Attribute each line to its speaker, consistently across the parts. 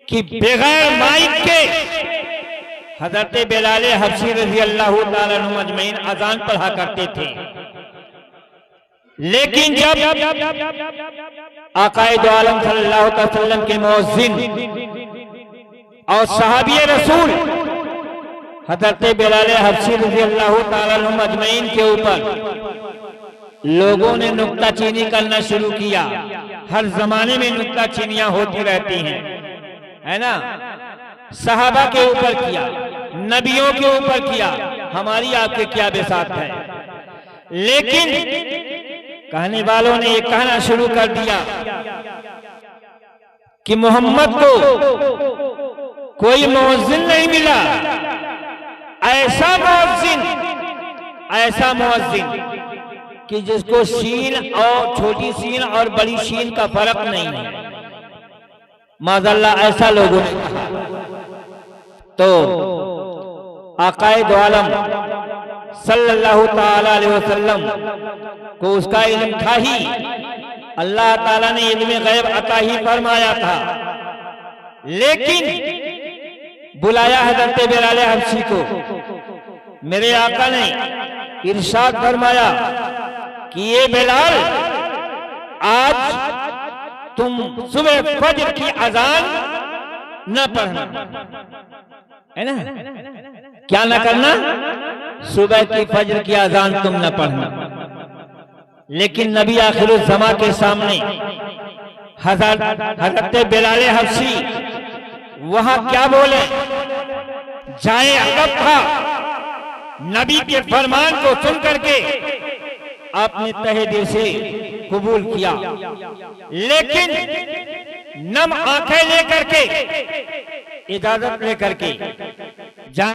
Speaker 1: कि बगैर माइक के हजरत बिलाल हबशी रजी अल्लाह ताला अन्हु अजमईन अजान पढ़ा करते थे। लेकिन जब आकाए दो आलम सल्लल्लाहु अलैहि वसल्लम के मुअज्जिन और सहाबी रसूल हजरत बिलाल हबशी रजी अल्लाह ताला अन्हु अजमईन के ऊपर लोगों ने नुक्ताचीनी करना शुरू किया। हर जमाने में नुक्ताचीनियां होती रहती हैं, है ना। सहाबा के ऊपर किया, नबियों के ऊपर किया, हमारी आपके क्या बिसात है। लेकिन कहने वालों ने ये कहना शुरू कर दिया कि मोहम्मद को कोई मुअज्जिन नहीं मिला, ऐसा मुअज्जिन कि जिसको शीन और छोटी शीन और बड़ी शीन का फर्क नहीं है। माज़अल्लाह ऐसा लोगों ने कहा। तो आकाए दो आलम सल्लल्लाहु ताला अलैहि वसल्लम को उसका इल्म था ही, अल्लाह ताला ने इल्म गैब अता ही फरमाया था। लेकिन बुलाया हज़रत बिलाल हबशी को, मेरे आका ने इरशाद फरमाया कि ये बिलाल, आज तुम सुबह फजर की अजान न पढ़ना, है ना। क्या न करना? सुबह की फजर की अजान तुम न पढ़ना। लेकिन नबी आखिरुज़्ज़मा के सामने हजरत बिलाल हबशी वहां क्या बोले? जाए अकब था, नबी के फरमान को सुन करके आपने तहे दिल से कबूल किया। लेकिन नम आंखें लेकर के, इजाजत लेकर के जाए।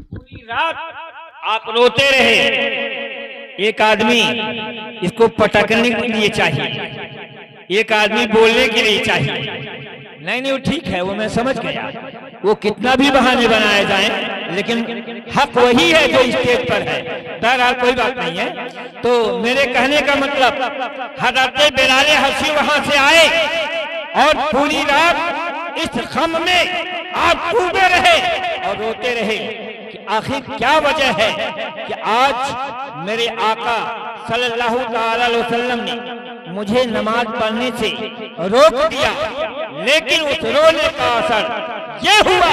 Speaker 1: पूरी रात आप रोते रहे। एक आदमी इसको पटकने के लिए चाहिए, एक आदमी बोलने के लिए चाहिए। नहीं वो ठीक है, वो मैं समझ गया। वो कितना भी बहाने बनाए जाएं, लेकिन हक वही है जो स्टेज पर है। बहरहाल कोई बात नहीं है। तो मेरे कहने का मतलब, हज़रत बिलाल हबशी वहां से आए और पूरी रात इस गम में आप डूबे रहे और रोते रहे कि आखिर क्या वजह है कि आज मेरे आका सल्लल्लाहु अलैहि वसल्लम ने मुझे नमाज पढ़ने से रोक दिया। लेकिन उस रोने का असर ये हुआ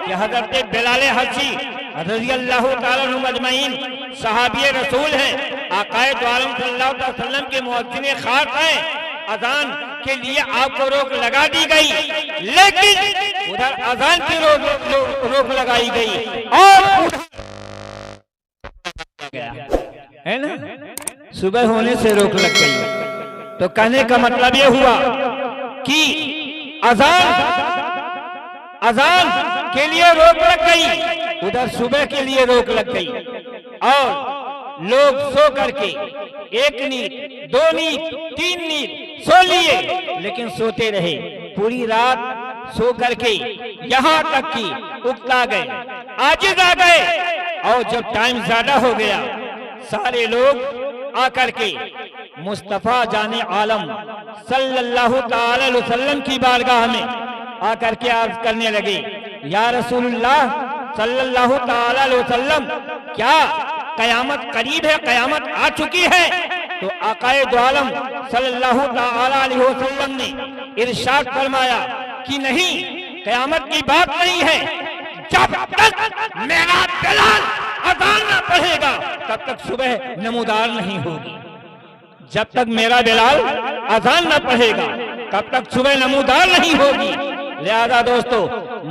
Speaker 1: कि हज़रत बिलाल हबशी रज़ी अल्लाह ताला अन्हु अजमईन सहाबी रसूल हैं, आकाए दो आलम सल्लल्लाहु अलैहि वसल्लम के मुअज्जिन खास हैं। अजान के लिए आपको रोक लगा दी गई, लेकिन उधर अजान की रोक लगाई गई और है ना, सुबह होने से रोक लग गई। तो कहने का मतलब ये हुआ कि अजान के लिए रोक लग गई, उधर सुबह के लिए रोक लग गई और लोग सो करके एक नींद, दो नींद, तीन नींद सो लिए, लेकिन सोते रहे पूरी रात सो करके, यहाँ तक कि उकता गए, आजिज आ गए। और जब टाइम ज्यादा हो गया, सारे लोग आकर के मुस्तफा जाने आलम सल्लल्लाहु ताला अलैहि वसल्लम की बारगाह में आकर के अर्ज करने लगे, या रसूलुल्लाह सल्लल्लाहु ताला अलैहि वसल्लम, क्या कयामत करीब है, कयामत आ चुकी है? तो आकाए दो आलम सल्लल्लाहु ताला अलैहि वसल्लम ने इरशाद फरमाया कि नहीं, कयामत की बात नहीं है। जब तक मेरा बिलाल अज़ान न पढ़ेगा तब तक सुबह नमूदार नहीं होगी। जब तक मेरा बिलाल अज़ान न पढ़ेगा तब तक सुबह नमूदार नहीं होगी। लिहाजा दोस्तों,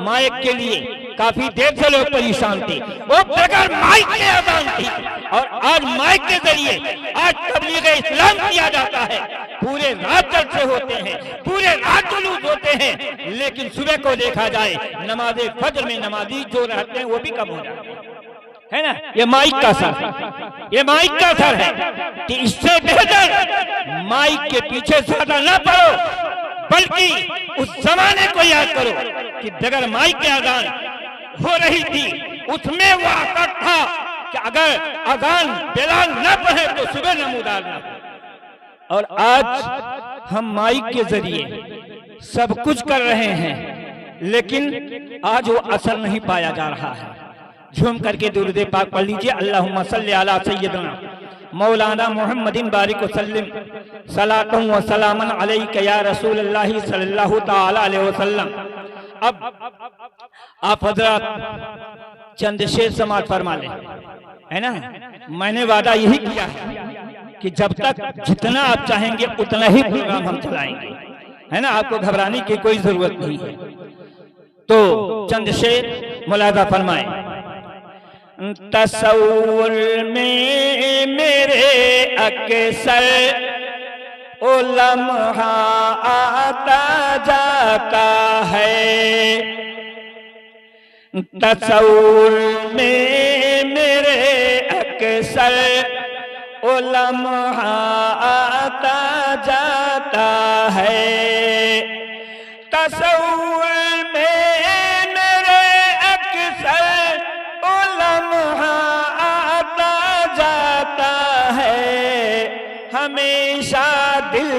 Speaker 1: माइक के लिए काफी देर से लोग परेशान थे, वो बगैर माइक के अज़ान थी, और आज माइक के जरिए आज तबलीग इस्लाम किया जाता है। पूरे रात जलसे होते हैं, पूरे रात जुलूस होते हैं, लेकिन सुबह को देखा जाए नमाज़े फज्र में नमाजी जो रहते हैं वो भी कम हो जाते हैं, है ना। ये माइक का असर, ये माइक का असर है कि इससे बेहतर माइक के पीछे ज्यादा ना पड़ो, बल्कि उस जमाने को याद करो कि बगैर माइक के अज़ान हो रही थी, उसमें वक़्त था कि अगर अजान बिलाल न पढ़े तो सुबह नमूदार न हो। और आज हम माइक के जरिए सब कुछ कर रहे हैं, लेकिन आज वो असर नहीं पाया जा रहा है। झूम करके दुरूद पाक पढ़ लीजिए। अल्लाहुम्मा सल्ली अला सय्यदना मौलाना मुहम्मदिन बारिक वसल्लम सलातुन व सलामन अलैका या रसूलल्लाह सल्लल्लाहु तआला अलैहि वसल्लम। अब आप हजरत चंद शेर समाज फरमा लें, है ना। मैंने वादा यही किया है कि जब तक जितना आप चाहेंगे उतना ही प्रोग्राम हम चलाएंगे, है ना। आपको घबराने की कोई जरूरत नहीं है। तो चंद शेर मुलाजा फरमाए। तसव्वुर में मेरे अक्सर ओ लम्हा आता जाता है, तसव्वुर में मेरे अक्सर ओ लम्हा आता जाता है, तसव्वुर में मेरे अक्सर ओ लम्हा आता जाता है, हमेशा दिल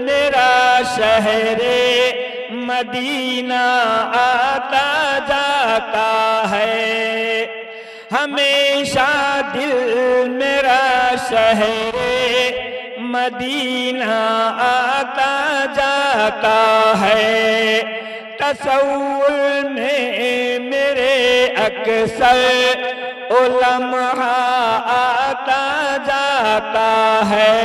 Speaker 1: मेरा शहरे मदीना आता जाता है, हमेशा दिल मेरा शहरे मदीना आता जाता है, तसव्वुर में मेरे अक्सर ओ लम्हा आता जाता है।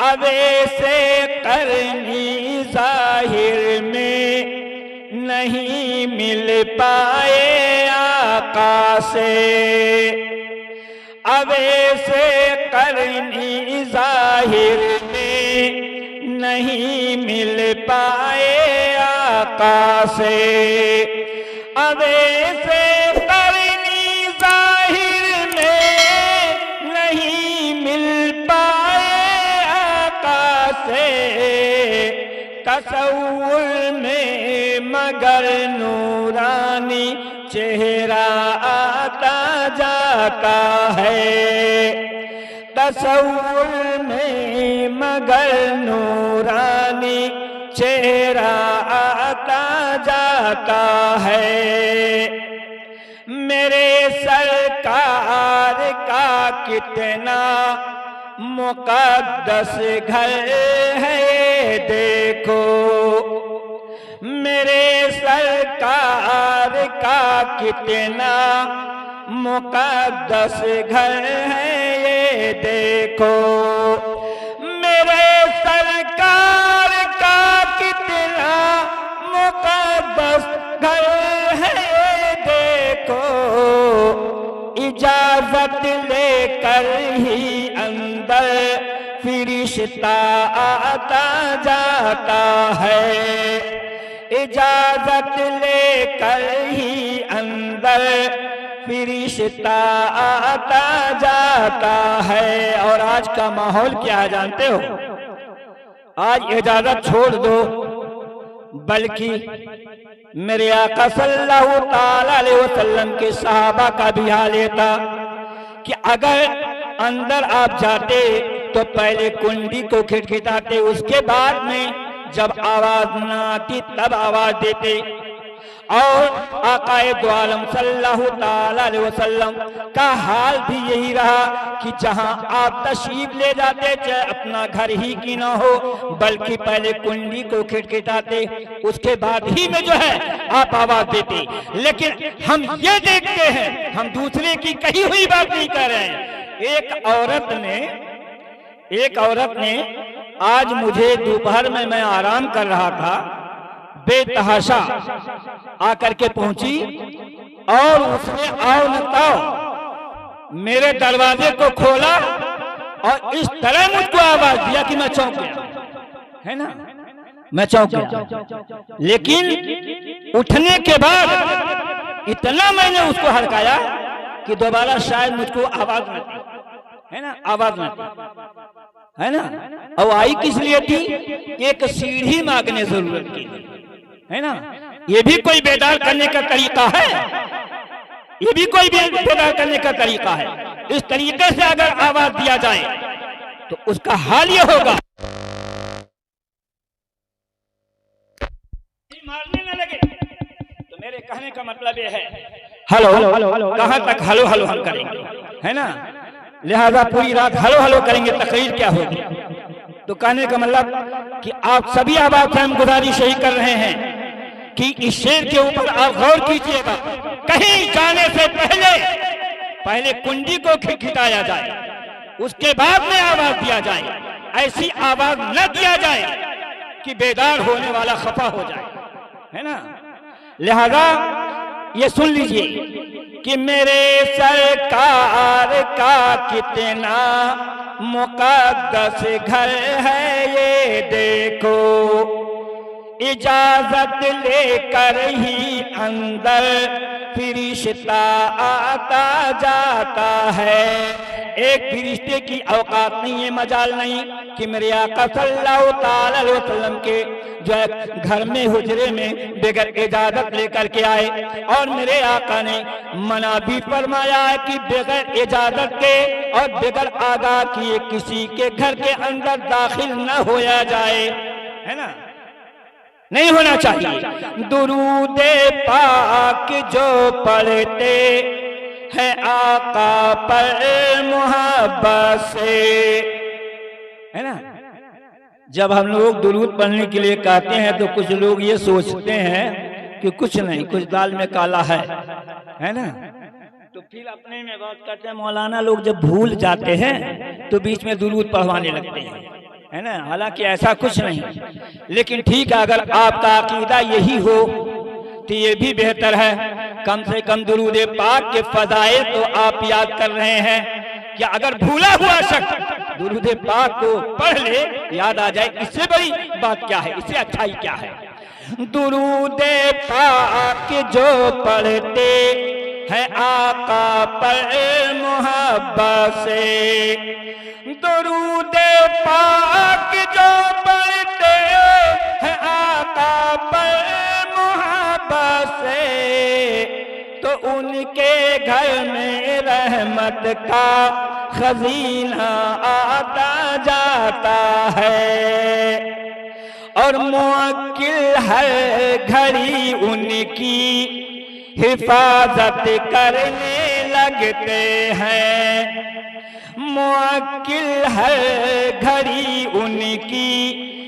Speaker 1: अवैसे करनी ज़ाहिर में नहीं मिल पाए आका से, अवैसे करनी ज़ाहिर में नहीं मिल पाए आका से, अवैसे करनी ज़ाहिर में नहीं मिल पाए आका से, तसव्वुर में मगर नूरानी चेहरा आता जाता है, तसव्वुर में मगर नूरानी चेहरा आता जाता है। मेरे सरकार का कितना मुक़द्दस घर है देखो, मेरे सरकार का कितना मुक़द्दस घर है ये देखो, मेरे सरकार का कितना मुक़द्दस घर है ये देखो, इजाजत लेकर ही अंदर फरिश्ता आता जाता है, इजाजत लेकर ही अंदर फरिश्ता आता जाता है। और आज का माहौल क्या है जानते हो? आज इजाजत छोड़ दो, बल्कि मेरे आका सल्लल्लाहु ताला अलैहि वसल्लम के सहाबा का भी हाल ये था कि अगर अंदर आप जाते तो पहले कुंडी को खिटखिटाते, उसके बाद में जब आवाज न आती तब आवाज देते। और आकाए दो आलम सल्लल्लाहु ताला अलैहि वसल्लम का हाल भी यही रहा कि जहां आप तशरीफ ले जाते, चाहे अपना घर ही की ना हो, बल्कि पहले कुंडी को खिटखिटाते, उसके बाद ही में जो है आप आवाज देते। लेकिन हम ये देखते हैं, हम दूसरे की कही हुई बात नहीं कर रहे हैं। एक औरत ने आज मुझे दोपहर में मैं आराम कर रहा था, बेतहाशा आकर के पहुंची और उसने आओ न ताओ मेरे दरवाजे को खोला और इस तरह मुझको आवाज दिया कि मैं चौंक गया, है ना, मैं चौंक गया। लेकिन उठने के बाद इतना मैंने उसको हड़काया कि दोबारा शायद मुझको आवाज न दी, है ना, आवाज न दी, है ना। और आई किस लिए थी? एक सीढ़ी मांगने जरूरत की, है ना। ये भी कोई बेदार करने का तरीका है? ये भी कोई बेदार करने का तरीका है। इस तरीके से अगर आवाज दिया जाए तो उसका हाल ये होगा, मारने न लगे। तो मेरे कहने का मतलब ये है, हेलो कहां तक हेलो हेलो हम करेंगे, है ना। लिहाजा पूरी रात हेलो हेलो करेंगे, तकरीर क्या होगी। तो कहने का मतलब कि आप सभी आवाज से हम गुजारिश यही कर रहे हैं कि इस शेर के ऊपर आप गौर कीजिएगा। कहीं जाने से पहले कुंडी को खिटखिटाया जाए, उसके बाद में आवाज दिया जाए। ऐसी आवाज न दिया जाए कि बेदार होने वाला खफा हो जाए, है ना। लिहाजा ये सुन लीजिए कि मेरे सरकार का कितना मुकद्दस घर है ये देखो, इजाजत लेकर ही अंदर फरिश्ता आता जाता है। एक फरिश्ते की औकात नहीं है, मजाल नहीं कि मेरे आका सल्लल्लाहु ताला अलैहि वसल्लम के जो है घर में हुजरे में बगैर इजाजत लेकर के आए। और मेरे आका ने मना भी फरमाया है कि बगैर इजाजत के और बगैर आगाह किए किसी के घर के अंदर दाखिल न होया जाए, है ना, नहीं होना चाहिए। दुरूद पाक जो पढ़ते हैं आका पर मोहब्बत से, है ना। जब हम लोग दुरूद पढ़ने के लिए कहते हैं तो कुछ लोग ये सोचते हैं कि कुछ नहीं, कुछ दाल में काला है ना। तो फिर अपने में बात करते हैं। मौलाना लोग जब भूल जाते हैं तो बीच में दुरूद पढ़वाने लगते हैं, है ना। हालांकि ऐसा कुछ नहीं, लेकिन ठीक है, अगर आपका अकीदा यही हो तो ये भी बेहतर है। कम से कम दुरूद पाक के फजाइल तो आप याद कर रहे हैं कि अगर भूला हुआ शख्स दुरूद पाक को पढ़ ले, याद आ जाए, इससे बड़ी बात क्या है, इससे अच्छाई क्या है। दुरूद पाक जो पढ़ते हैं आका पर मोहब्बत से, दुरूद पाक जो पढ़ते हैं आका पर मोहब्बत से, तो उनके घर में रहमत का खजीना आता जाता है। और मुअक्किल हर घड़ी उनकी हिफाजत करने लगते हैं। मुअक्किल हर घड़ी उनकी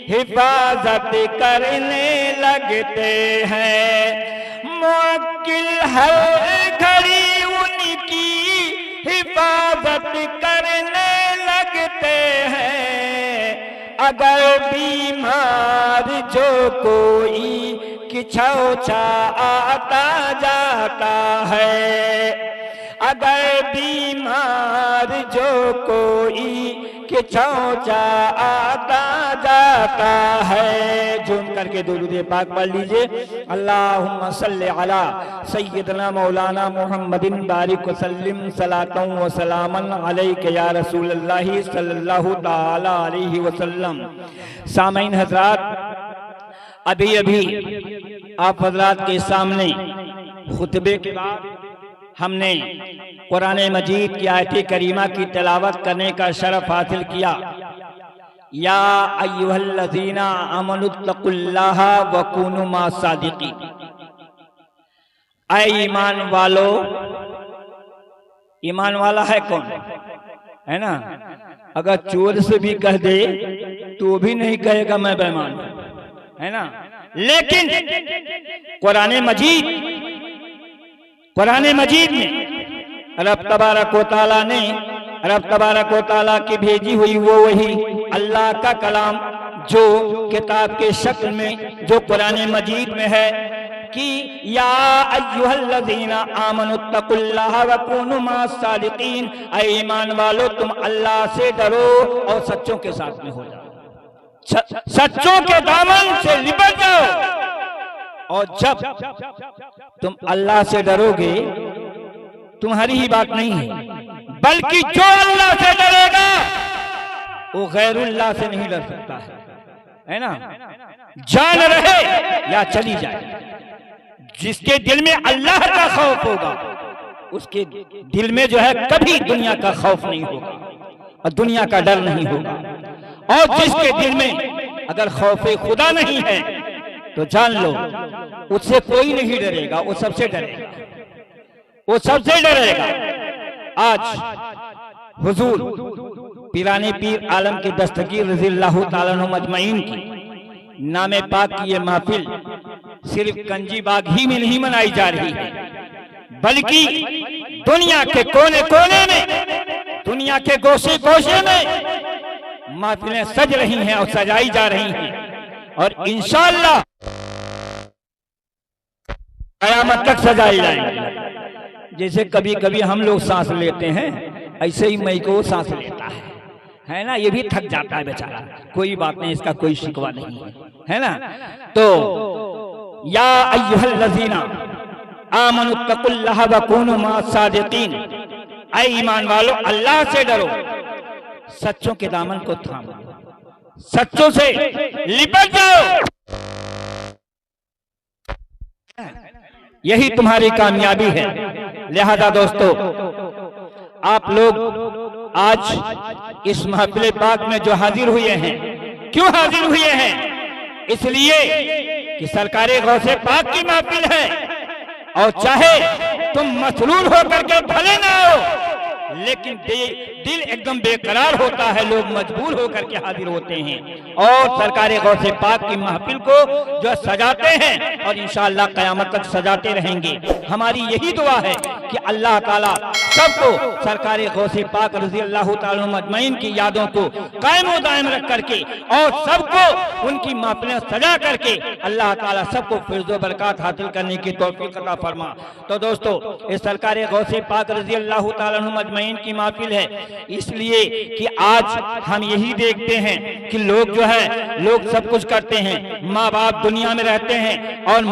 Speaker 1: हिफाजत करने लगते हैं। मुअक्किल हर घड़ी उनकी हिफाजत करने लगते हैं। अगर बीमार जो कोई किछौछा आता जाता है, अगर बीमार जो कोई किछौछा आता जाता है। झूम करके दुरूद पाक पढ़ लीजिए। अल्लाहुम्मा सल्ली अला सय्यदना मौलाना मुहम्मदिन बारिक वसल्लिम सलातन व सलामन अलैका या रसूलल्लाह सल्लल्लाहु ताला अलैहि वसल्लम। सामईन हज़रात, अभी आप हज़रात के सामने खुतबे के बाद हमने कुरान मजीद की आयत करीमा की तिलावत करने का शरफ हासिल किया। या अय्युहल्लज़ीना आमनुत्तकुल्लाह व कूनू मास सादिकीन। ऐ ईमान वालो, ईमान वाला है कौन, है ना। अगर चोर से भी कह दे तो भी नहीं कहेगा मैं बेईमान हूं, है ना। लेकिन कुरान मजीद में रब तबारक व तआला ने, रब तबारक व तआला की भेजी हुई वो वही अल्लाह का कलाम जो किताब के शक्ल में जो कुरान मजीद में है कि या अय्युहल्लज़ीना आमनुत्तकुल्लाह व कूनू मास सादिकीन। ऐ ईमान वालो, तुम अल्लाह से डरो और सच्चों के साथ में हो जाओ, सच्चों के दामन से लिपट जाओ। और जब तुम अल्लाह से डरोगे, तुम्हारी ही बात नहीं है, बल्कि जो अल्लाह से डरेगा वो गैरुल्लाह से नहीं डर सकता है ना। जान रहे या चली जाए, जिसके दिल में अल्लाह का खौफ होगा उसके दिल में जो है कभी दुनिया का खौफ नहीं होगा और दुनिया का डर नहीं होगा। और जिसके दिल में अगर खौफे खुदा नहीं है तो जान लो उससे कोई नहीं डरेगा, वो सबसे डरेगा, वो सबसे डरेगा। आज हुजूर पीराने पीर आलम के दस्तगीर रज़ियल्लाहु ताला अन्हु अजमईन की नामे पाक की ये महफिल सिर्फ कंजी बाग ही में नहीं मनाई जा रही है, बल्कि दुनिया के कोने कोने में, दुनिया के गोशे गोशे में महफिलें सज रही हैं और सजाई जा रही हैं और इंशाअल्लाह क़यामत तक सजाई जाएंगी। जैसे कभी कभी हम लोग सांस लेते हैं ऐसे ही मई को सांस लेता है ना, ये भी थक जाता है बेचारा, कोई बात नहीं, इसका कोई शिकवा नहीं है ना। तो या अय्युहल्लज़ीना आमनुत्तकुल्लाह व कूनू मअस-सादिकीन, ऐ ईमान वालों अल्लाह से डरो, सच्चों के दामन को थामो, सच्चों से लिपट जाओ, यही तुम्हारी कामयाबी है। लिहाजा दोस्तों आप लोग आज इस महफिल पाक में जो हाजिर हुए हैं, क्यों हाजिर हुए हैं? इसलिए कि सरकारे गौसे पाक की महफिल है और चाहे तुम मसरूर होकर के भले ना हो, लेकिन दिल एकदम बेकरार होता है, लोग मजबूर होकर के हाजिर होते हैं और सरकारे गौसे पाक की महफिल को जो सजाते हैं और इंशाअल्लाह क़यामत तक सजाते रहेंगे। हमारी यही दुआ है कि अल्लाह ताला सबको सरकारे गौसे पाक रज़ियल्लाहु ताला अन्हु अजमईन की यादों को कायम व दायम रख करके और सबको उनकी महफिलें सजा करके अल्लाह ताला सबको फैज़ व बरकत हासिल करने की तौफीक अता फरमा। तो दोस्तों इस सरकारे गौसे पाक रज़ियल्लाहु ताला अन्हु अजमईन की महफिल है, इसलिए कि आज हम यही देखते हैं कि लोग जो है लोग सब कुछ करते हैं, माँ बाप दुनिया में रहते हैं और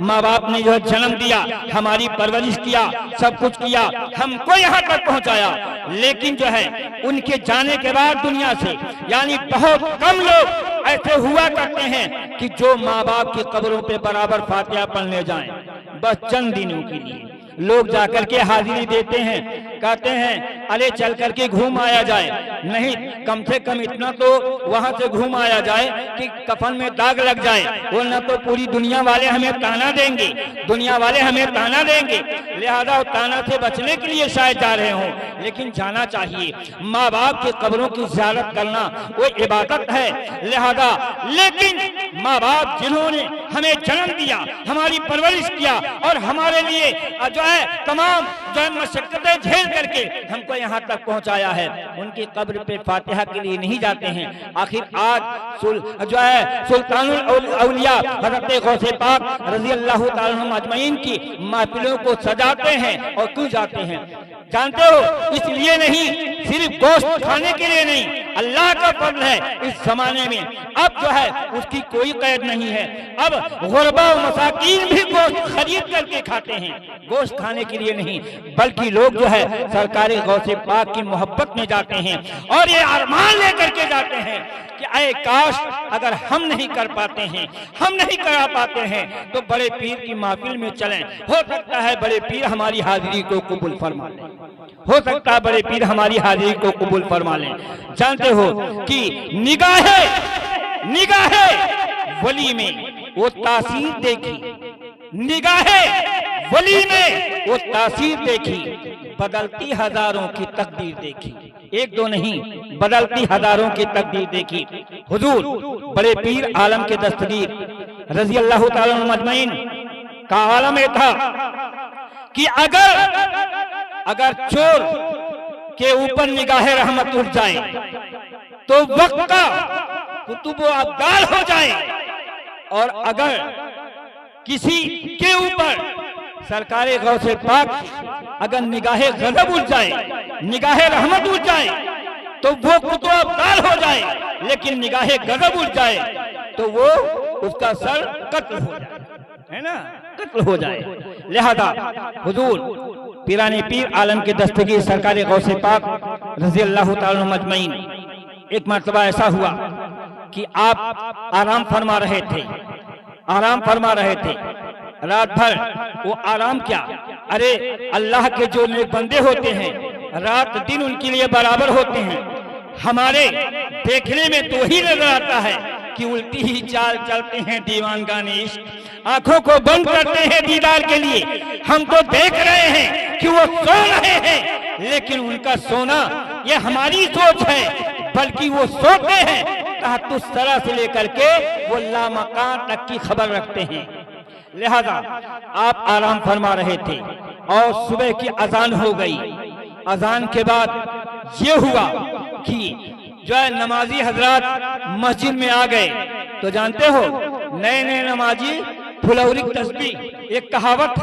Speaker 1: माँ बाप ने जो है जन्म दिया, हमारी परवरिश किया, सब कुछ किया, हमको यहाँ तक पहुँचाया, लेकिन जो है उनके जाने के बाद दुनिया से यानी बहुत कम लोग ऐसे हुआ करते हैं कि जो माँ बाप की कब्रों पे बराबर फातिहा पढ़ने जाएं, बस चंद दिनों के लिए लोग जाकर के हाजिरी देते हैं, कहते हैं अरे चल करके घूम आया जाए, नहीं कम से कम इतना तो वहां से घूम आया जाए कि कफन में दाग लग जाए, वरना तो पूरी दुनिया वाले हमें ताना देंगे, दुनिया वाले हमें ताना देंगे। लिहाजा ताना से बचने के लिए शायद जा रहे हों, लेकिन जाना चाहिए। माँ बाप की कब्रों की ज़ियारत करना वो इबादत है। लिहाजा लेकिन माँ बाप जिन्होंने हमें जन्म दिया, हमारी परवरिश किया और हमारे लिए जो है तमाम जो है मशक्कतें झेल करके हमको यहाँ तक पहुँचाया है, उनकी कब्र पे फातिहा के लिए नहीं जाते हैं। आखिर आज जो है सुल्तानुल औलिया हज़रत गौसे पाक रज़ियल्लाहु ताला अन्हु अजमईन की महफिलों को सजाते हैं और क्यों जाते हैं जानते हो? इसलिए नहीं, सिर्फ गोश्त खाने के लिए नहीं, अल्लाह का फज़ल है इस जमाने में अब जो है उसकी कोई कैद नहीं है। अब गुरबा और मसाकीन भी गोश्त खरीद करके खाते हैं, गोश्त खाने के लिए नहीं, बल्कि लोग जो है सरकारे गौसे पाक की मोहब्बत में जाते हैं और ये अरमान लेकर के जाते हैं कि ऐ काश अगर हम नहीं कर पाते हैं, हम नहीं करा पाते हैं तो बड़े पीर की महफिल में चलें, हो सकता है बड़े पीर हमारी हाजिरी को कबूल फरमा लें, हो सकता है बड़े पीर हमारी हाजिरी को कबूल फरमा लें। जानते हो कि निगाहे वली में वो तासीर देखी, निगाहे वली में वो तासीर देखी, बदलती हजारों की तकदीर देखी, एक दो नहीं बदलती हजारों की तकदीर देखी। हुजूर बड़े पीर आलम के दस्तगीर रज़ियल्लाहु ताला अन्हु अजमईन का आलम ये था कि अगर चोर के ऊपर निगाहे रहमत उठ जाए तो वक्त का कुतुब अब्दाल हो जाए, और अगर किसी के ऊपर सरकारे गौसे पाक अगर निगाहे गजब उठ जाए, निगाहे रहमत उठ जाए तो वो कुतुब अब्दाल हो जाए, लेकिन निगाहे गजब उठ जाए तो वो उसका सर कत्ल हो जाए, है ना, कत्ल हो जाए। लिहाजा हुजूर पीराने पीर आलम के दस्तगीर सरकारे गौसे पाक रज़ियल्लाहु ताला अन्हु अजमईन एक मर्तबा ऐसा हुआ कि आप आराम फरमा रहे थे, रात भर वो आराम क्या अरे अल्लाह के जो नेक बंदे होते हैं रात दिन उनके लिए बराबर होते हैं। हमारे देखने में तो ही नजर आता है कि उल्टी ही चाल चलते हैं दीवानगाने इश्क, आंखों को बंद करते हैं दीदार के लिए। हम तो देख रहे हैं कि वो सो रहे हैं, लेकिन उनका सोना ये हमारी सोच है, बल्कि वो सोते हैं तहत्तुस सरा से लेकर के वो लामकान तक की खबर रखते हैं। लिहाजा आप आराम फरमा रहे थे और सुबह की अजान हो गई। अजान के बाद ये हुआ कि जो है नमाजी हजरात मस्जिद में आ गए। तो जानते हो नए नए नमाजी फुलौरी की तस्बीह, एक कहावत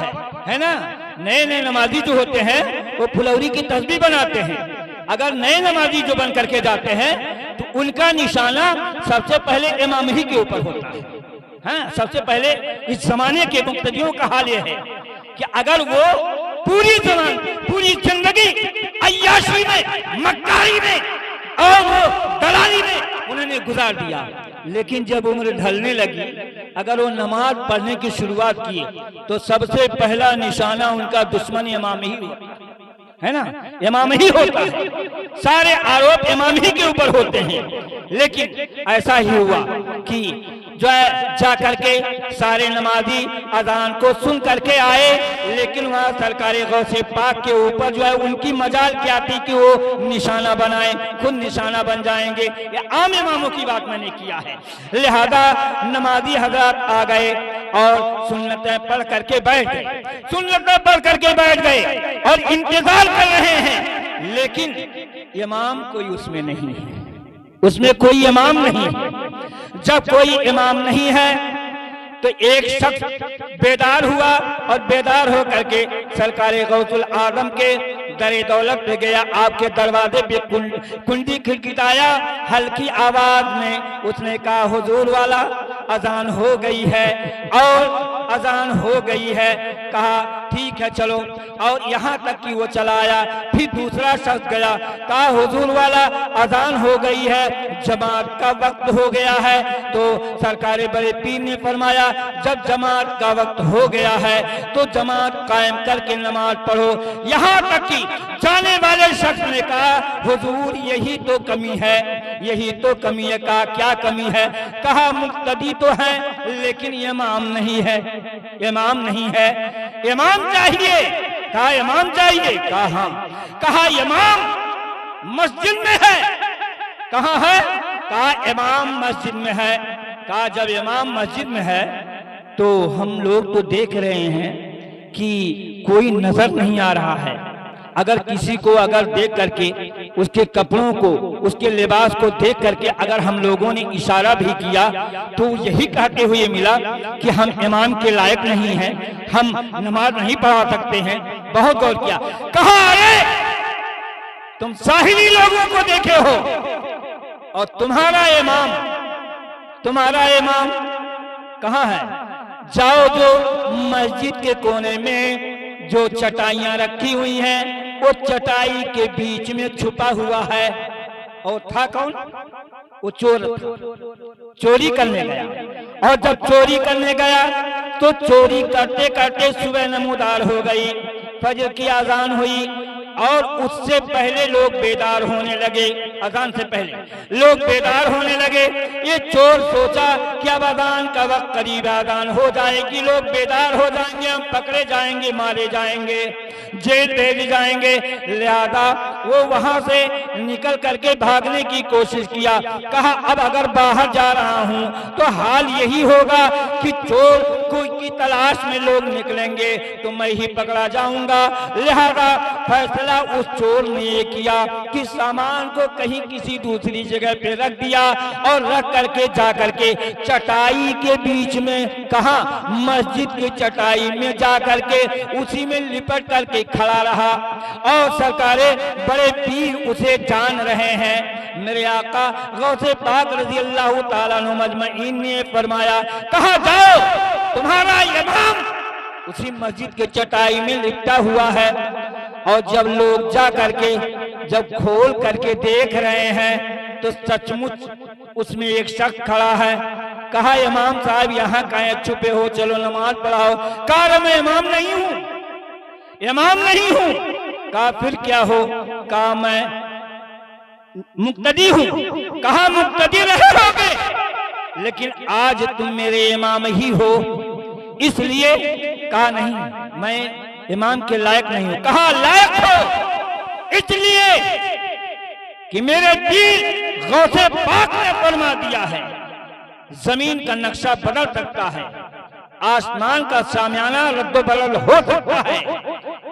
Speaker 1: है ना, नए नए नमाजी जो होते हैं वो फुलौरी की तस्बीह बनाते हैं। अगर नए नमाजी जो बन करके जाते हैं तो उनका निशाना सबसे पहले इमाम ही के ऊपर होता है। हाँ, सबसे पहले इस जमाने के मुक्तदियों का हाल यह है कि अगर वो पूरी जिंदगी अय्याशी में, मक्कारी में और वो दलाली में उन्होंने गुजार दिया, लेकिन जब उम्र ढलने लगी, अगर वो नमाज पढ़ने की शुरुआत की तो सबसे पहला निशाना उनका दुश्मन इमाम ही है ना, इमाम ही होता है। सारे आरोप इमाम ही के ऊपर होते हैं। लेकिन ऐसा ही हुआ कि जो है जा करके सारे नमाजी अजान को सुन करके आए, लेकिन वहाँ सरकार गौसे पाक के ऊपर जो है उनकी मजाल क्या थी कि वो निशाना बनाए, खुद निशाना बन जाएंगे। ये आम इमामों की बात मैंने किया है। लिहाजा नमाजी हजरात आ गए और सुन्नतें पढ़ करके बैठ गए, सुन्नतें पढ़ करके बैठ गए और इंतजार कर रहे हैं, लेकिन इमाम कोई उसमें नहीं है, उसमें कोई इमाम नहीं है। जब कोई इमाम नहीं है तो एक शख्स बेदार हुआ और बेदार हो करके सरकार गौसुल आजम के दरे दौलत पे गया। आपके दरवाजे पे कुंडी खिड़खिड़ाया, हल्की आवाज में उसने कहा हुजूर वाला अजान हो गई है, और अजान हो गई है। कहा ठीक है चलो, और यहाँ तक कि वो चला आया। फिर दूसरा शख्स गया, कहा हुजूर वाला अजान हो गई है, जमात का वक्त हो गया है। तो सरकार बड़े पीर ने फरमाया जब जमात का वक्त हो गया है तो जमात कायम करके नमाज पढ़ो। यहाँ तक कि जाने वाले शख्स ने कहा हुजूर यही तो कमी है, यही तो कमी है। कहा क्या कमी है? कहा मुक्तदी तो है लेकिन इमाम नहीं है, इमाम नहीं है, इमाम चाहिए। कहा इमाम चाहिए? कहा हाँ। कहा इमाम मस्जिद में है? कहाँ है? कहा इमाम मस्जिद में है। कहा जब इमाम मस्जिद में है तो हम लोग तो देख रहे हैं कि कोई नजर नहीं आ रहा है। अगर किसी को अगर देख करके उसके कपड़ों को, उसके लिबास को देख करके अगर हम लोगों ने इशारा भी किया तो यही कहते हुए मिला कि हम इमाम के लायक नहीं हैं, हम नमाज नहीं पढ़ा सकते हैं। बहुत गौर किया। कहा अरे तुम साहिली लोगों को देखे हो और तुम्हारा इमाम कहाँ है? जाओ जो मस्जिद के कोने में जो चटाइयां रखी हुई हैं वो चटाई के बीच में छुपा हुआ है। और था कौन? वो चोर था, चोरी करने गया। और जब चोरी करने गया तो चोरी करते करते सुबह नमूदार हो गई, फजर की अजान हुई और उससे पहले लोग बेदार होने लगे। अजान से पहले लोग बेदार होने लगे। ये चोर सोचा कि अब अजान का वक्त करीब, अजान हो जाएगी, लोग बेदार हो जाएंगे, हम पकड़े जाएंगे, मारे जाएंगे, जेल भेज जाएंगे। लिहाजा वो वहां से निकल करके भागने की कोशिश किया। कहा अब अगर बाहर जा रहा हूं तो हाल यही होगा कि चोर की तलाश में लोग निकलेंगे तो मैं ही पकड़ा जाऊंगा। लिहाजा फैसला उस चोर ने ये किया कि सामान को कहीं किसी दूसरी जगह पे रख दिया और रख करके जा करके चटाई के बीच में, कहा मस्जिद की चटाई में जा करके उसी में लिपट करके खड़ा रहा। और सरकारे बड़े पीर उसे जान रहे हैं। मेरे आका गौसे पाक रज़ी अल्लाह ताला अन्हु मजमईन ने फरमाया, कहा जाओ तुम्हारा इमाम उसी मस्जिद के चटाई में लिपटा हुआ है। और जब लोग जा करके जब खोल करके देख रहे हैं तो सचमुच उसमें एक शख्स खड़ा है। कहा इमाम साहब यहाँ कहीं छुपे हो, चलो नमाज पढ़ाओ। कहा मैं इमाम नहीं हूँ, इमाम नहीं हूं। कहा फिर क्या हो? कहा मैं मुक्तदी हूं। कहा मुक्तदी रहे होगे, लेकिन आज तुम मेरे इमाम ही हो, इसलिए। कहा नहीं, मैं इमाम के लायक नहीं हूं। कहा लायक हो इसलिए कि मेरे पीर गौसे पाक ने फरमा दिया है जमीन का नक्शा बदल सकता है, आसमान का सामियाना रद्दो-बदल हो सकता है,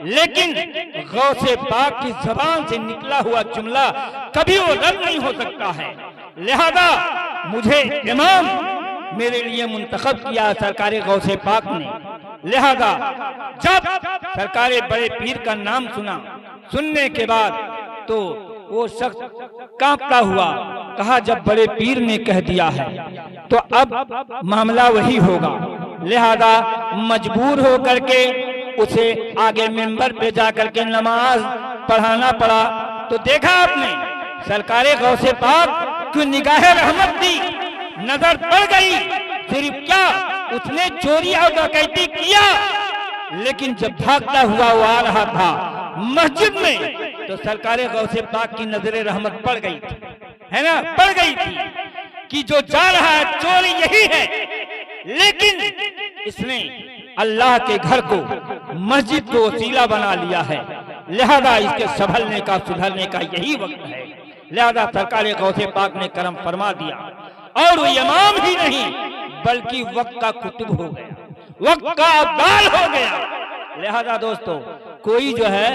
Speaker 1: लेकिन गौसे पाक की जबान से निकला हुआ जुमला कभी वो रद्द नहीं हो सकता है। लिहाजा मुझे इमाम मेरे लिए मुंतखब किया सरकार गौसे पाक ने। लिहाजा जब सरकार बड़े पीर का नाम सुना, सुनने के बाद तो वो शख्स कांपता हुआ कहा जब बड़े पीर ने कह दिया है तो अब मामला वही होगा। लिहाजा मजबूर हो करके उसे आगे मिंबर पे जाकर के नमाज पढ़ाना पड़ा। तो देखा आपने सरकार गौसे पाक की निगाह रहमत दी, नजर पड़ गई। सिर्फ क्या उसने चोरी और डकैती किया, लेकिन जब भागता हुआ वो आ रहा था मस्जिद में तो सरकार गौसे पाक की नजर रहमत पड़ गई थी, है ना, पड़ गई थी कि जो जा रहा है चोरी यही है, लेकिन इसने अल्लाह के घर को, मस्जिद को वसीला बना लिया है। लिहाजा इसके संभलने का, सुधरने का यही वक्त है। लिहाजा सरकार गौसे पाक ने करम फरमा दिया और वो इमाम ही नहीं बल्कि वक्त का कुतुब हो गया, वक्त का अब्दाल हो गया। लिहाजा दोस्तों कोई जो है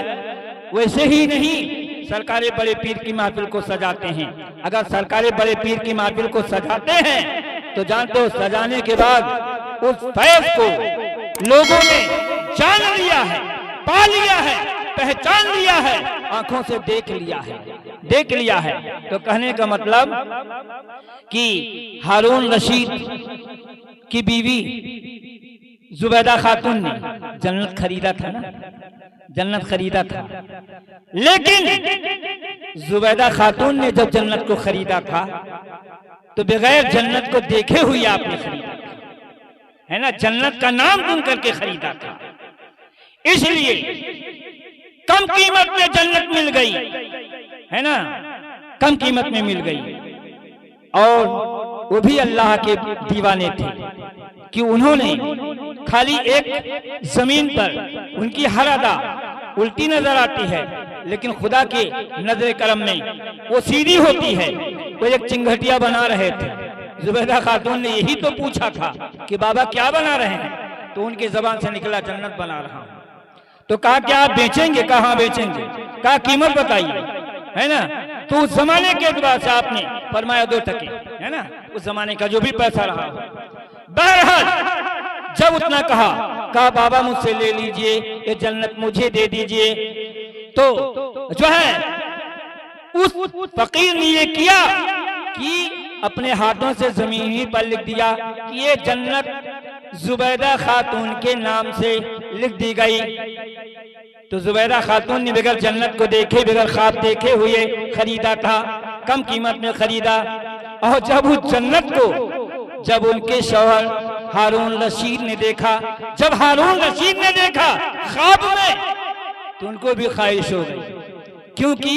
Speaker 1: वैसे ही नहीं सरकार बड़े पीर की महफिल को सजाते हैं। अगर सरकार बड़े पीर की महफिल को सजाते हैं तो जानते हो सजाने के बाद उस फैज को लोगों ने जान लिया है, पा लिया है, पहचान लिया है, आंखों से देख लिया है, देख लिया है। तो कहने का मतलब कि हारून रशीद की बीवी जुबैदा खातून ने जन्नत खरीदा था ना, जन्नत खरीदा था, लेकिन जुबैदा खातून ने जब जन्नत को खरीदा था तो बगैर जन्नत को देखे हुए आपने खरीदा था, है ना, जन्नत का नाम सुन करके खरीदा था। इसलिए कम कीमत में जन्नत मिल गई, है ना, कम कीमत में मिल गई। और वो भी अल्लाह के दीवाने थे कि उन्होंने खाली एक जमीन पर उनकी हर अदा उल्टी नजर आती है, लेकिन खुदा के नजर करम में वो सीधी होती है। वो एक चिंगटिया बना रहे थे, जुबैदा खातून ने यही तो पूछा था कि बाबा क्या बना रहे हैं, तो उनकी जबान से निकला जन्नत बना रहा हूं। तो कहा क्या आप बेचेंगे? कहा हाँ बेचेंगे। कहा कीमत बताइए, है ना। तो उस जमाने के एतबार से आपने फरमाया 2 टके, है ना, उस जमाने का जो भी पैसा रहा। बहरहाल जब उतना कहा बाबा मुझसे ले लीजिए, ये जन्नत मुझे दे दीजिए, तो जो है उस फकीर ने ये किया कि अपने हाथों से जमीन ही पर लिख दिया कि ये जन्नत जुबैदा खातून के नाम से लिख दी गई। तो जुबैदा खातून ने बगैर जन्नत को देखे, बगैर ख्वाब देखे हुए खरीदा था, कम कीमत में खरीदा। और जब उस जन्नत को जब उनके शौहर हारून रशीद ने देखा, जब हारून रशीद ने देखा ख्वाब में, तो उनको भी ख्वाहिश हो गई, क्योंकि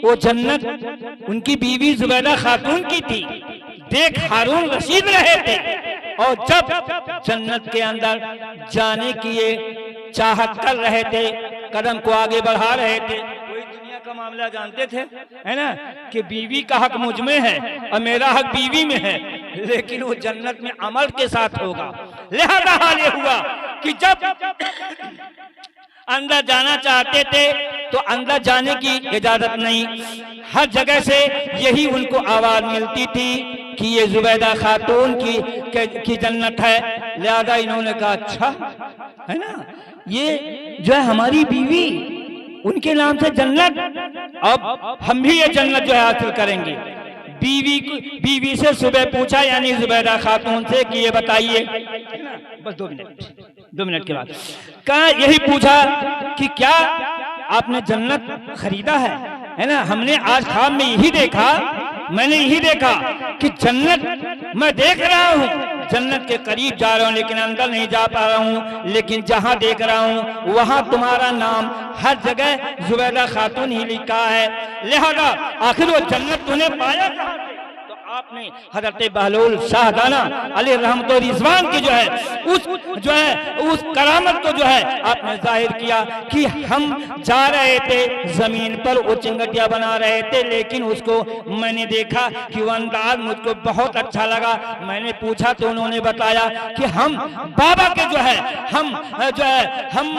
Speaker 1: वो जन्नत उनकी बीवी जुबैदा खातून की थी, देख हारून रशीद रहे थे। और जब जन्नत के अंदर जाने की ये चाहत कर रहे थे, कदम को आगे बढ़ा रहे थे, कोई दुनिया का मामला जानते थे, है ना, कि बीवी का हक मुझ में है और मेरा हक बीवी में है, लेकिन वो जन्नत में अमल के साथ होगा। लिहाजा हाल ये हुआ कि जब अंदर जाना चाहते थे तो अंदर जाने की इजाजत नहीं, हर जगह से यही उनको आवाज मिलती थी कि ये जुबैदा खातून की जन्नत है। लिहाजा इन्होंने कहा अच्छा, है ना, ये जो है हमारी बीवी, उनके नाम से जन्नत, अब हम भी ये जन्नत जो है हासिल करेंगे। बीवी से सुबह पूछा, यानी जुबैदा खातून से कि ये बताइए, बस 2 मिनट के बाद कहा, यही पूछा कि क्या आपने जन्नत खरीदा है ना। हमने आज ख्वाब में यही देखा, मैंने यही देखा कि जन्नत मैं देख रहा हूँ, जन्नत के करीब जा रहा हूँ लेकिन अंदर नहीं जा पा रहा हूँ, लेकिन जहाँ देख रहा हूँ वहाँ तुम्हारा नाम हर जगह जुबैदा खातून ही लिखा है, लिहाजा आखिर वो जन्नत तूने पाया कहाँ? तो आपने हजरत बहलूल शाहदाना अली रहमत रिजवान की उस करामत को आपने जाहिर किया कि हम जा रहे थे जमीन पर वो चिंगटिया बना रहे थे, लेकिन उसको मैंने देखा कि वो अंदाज मुझको बहुत अच्छा लगा। मैंने पूछा तो उन्होंने बताया कि हम बाबा के हम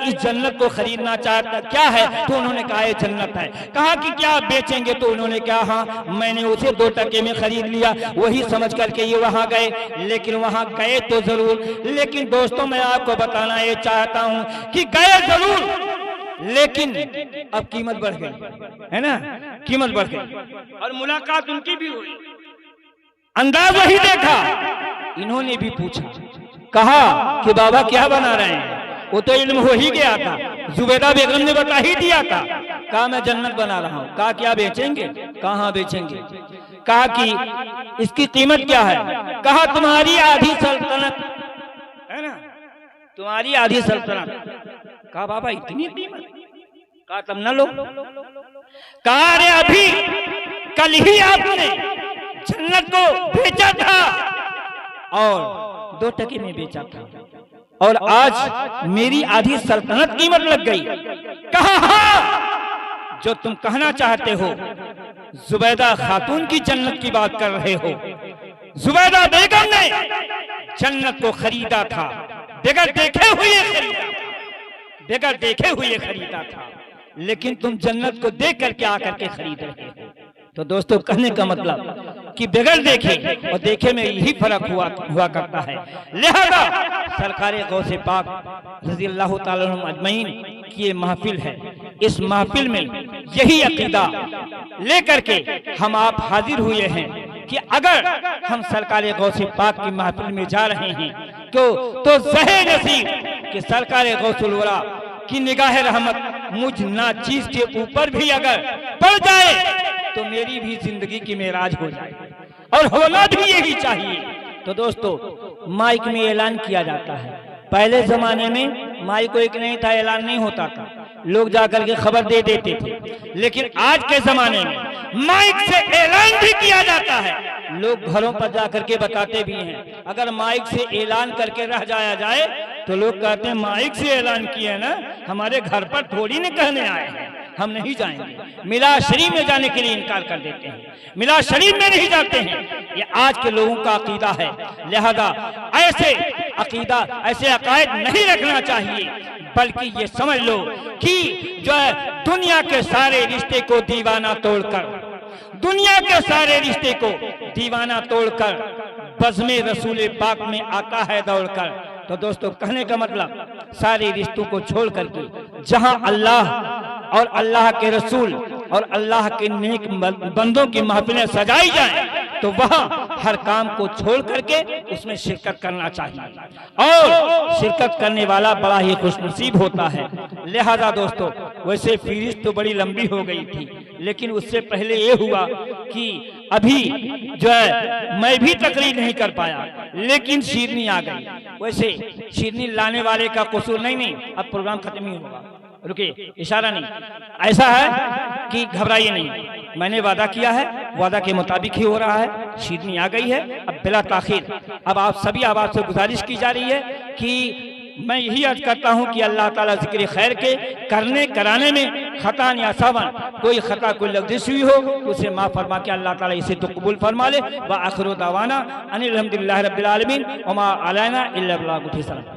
Speaker 1: इस जन्नत को खरीदना चाहते, क्या है? तो उन्होंने कहा ये जन्नत है। कहा कि क्या बेचेंगे? तो उन्होंने कहा हाँ। मैंने उसे 2 टके में खरीद लिया, वही समझ करके ये वहां गए। लेकिन वहां गए तो जरूर, लेकिन दोस्तों मैं आपको बताना ये चाहता हूं कि गए जरूर, लेकिन अब कीमत बढ़ गई, है ना, कीमत बढ़ गई और मुलाकात उनकी भी हुई, अंदाज वही देखा। इन्होंने भी पूछा, कहा कि बाबा क्या बना रहे हैं? वो तो इल्म हो ही गया था, जुबैदा बेगम ने बता ही दिया था। कहा मैं जन्नत बना रहा हूँ। कहा क्या बेचेंगे? कहाँ बेचेंगे? कहा कि इसकी कीमत क्या है? कहा तुम्हारी आधी सल्तनत, है ना, तुम्हारी आधी सल्तनत। कहा बाबा इतनी कीमत? कहा तब न लो। कहा अरे अभी कल ही आपने जन्नत को बेचा था और 2 टके में बेचा था और आज मेरी आधी सल्तनत कीमत लग गई। कहा हाँ, जो तुम कहना चाहते हो जुबैदा खातून की जन्नत की बात कर रहे हो। जुबैदा बेगम ने जन्नत को खरीदा था, बगैर देखे हुए खरीदा, बगैर देखे हुए खरीदा था, लेकिन तुम जन्नत को देख करके आकर के खरीद रहे हो। तो दोस्तों कहने का मतलब कि बगैर देखे और देखे में यही फर्क हुआ करता है। लिहाजा सरकार गौसे पाक रज़ियल्लाहु ताला अन्हुम अजमईन की ये महफिल है, इस महफिल में यही अकीदा लेकर के हम आप हाजिर हुए हैं कि अगर हम सरकार गौसे पाक की महफिल में जा रहे हैं तो ज़हे नसीब कि सरकार गौसुल वरा की निगाह रहमत मुझ नाचीज के ऊपर भी अगर पड़ जाए तो मेरी भी जिंदगी की मेराज हो जाए, और होना भी यही चाहिए। तो दोस्तों माइक में ऐलान किया जाता है, पहले जमाने में माइक को एक नहीं था, ऐलान नहीं होता था, लोग जाकर के खबर दे देते थे। लेकिन आज के जमाने में माइक से ऐलान भी किया जाता है, लोग घरों पर जाकर के बताते भी हैं। अगर माइक से ऐलान करके रह जाया जाए तो लोग कहते हैं माइक से ऐलान किए ना, हमारे घर पर थोड़ी न कहने आए हैं, हम नहीं जाएंगे। मिलाद शरीफ में जाने के लिए इनकार कर देते हैं, मिलाद शरीफ में नहीं जाते हैं। ये आज के लोगों का अकीदा है। लिहाजा ऐसे अकीदा, ऐसे अकायद नहीं रखना चाहिए, बल्कि ये समझ लो कि जो है दुनिया के सारे रिश्ते को दीवाना तोड़कर, दुनिया के सारे रिश्ते को दीवाना तोड़कर बज़्मे रसूल पाक में आता है दौड़कर। तो दोस्तों कहने का मतलब सारे रिश्तों को छोड़ करके जहां अल्लाह और अल्लाह के रसूल और अल्लाह के नेक बंदों की महफिलें सजाई जाएं तो वहां हर काम को छोड़ करके उसमें शिरकत करना चाहिए, और शिरकत करने वाला बड़ा ही खुशनसीब होता है। लिहाजा दोस्तों वैसे फहरिस्त तो बड़ी लंबी हो गई थी, लेकिन उससे पहले ये हुआ कि अभी जो है मैं भी तकरीर नहीं कर पाया, लेकिन शीरनी आ गई। वैसे शीरनी लाने वाले का कसूर नहीं, अब प्रोग्राम खत्म ही होगा, रुकिए, इशारा नहीं। ऐसा है कि घबराइए नहीं, मैंने वादा किया है, वादा के मुताबिक ही हो रहा है। शीरनी आ गई है, अब बिला ताखीर अब आप सभी आवाज से गुजारिश की जा रही है कि मैं यही अर्ज करता हूं कि अल्लाह ताला जिक्र खैर के करने कराने में खता या सावन कोई खता कोई लफ्ज़ हुई हो उसे माफ़ फरमा के अल्लाह ताला इसे तो कबूल फरमा ले। व आखिर दावाना अनिल हम्दुलिल्लाहि रब्बिल आलमीन व मा अलैना इल्ला अल बलागुल मुबीन।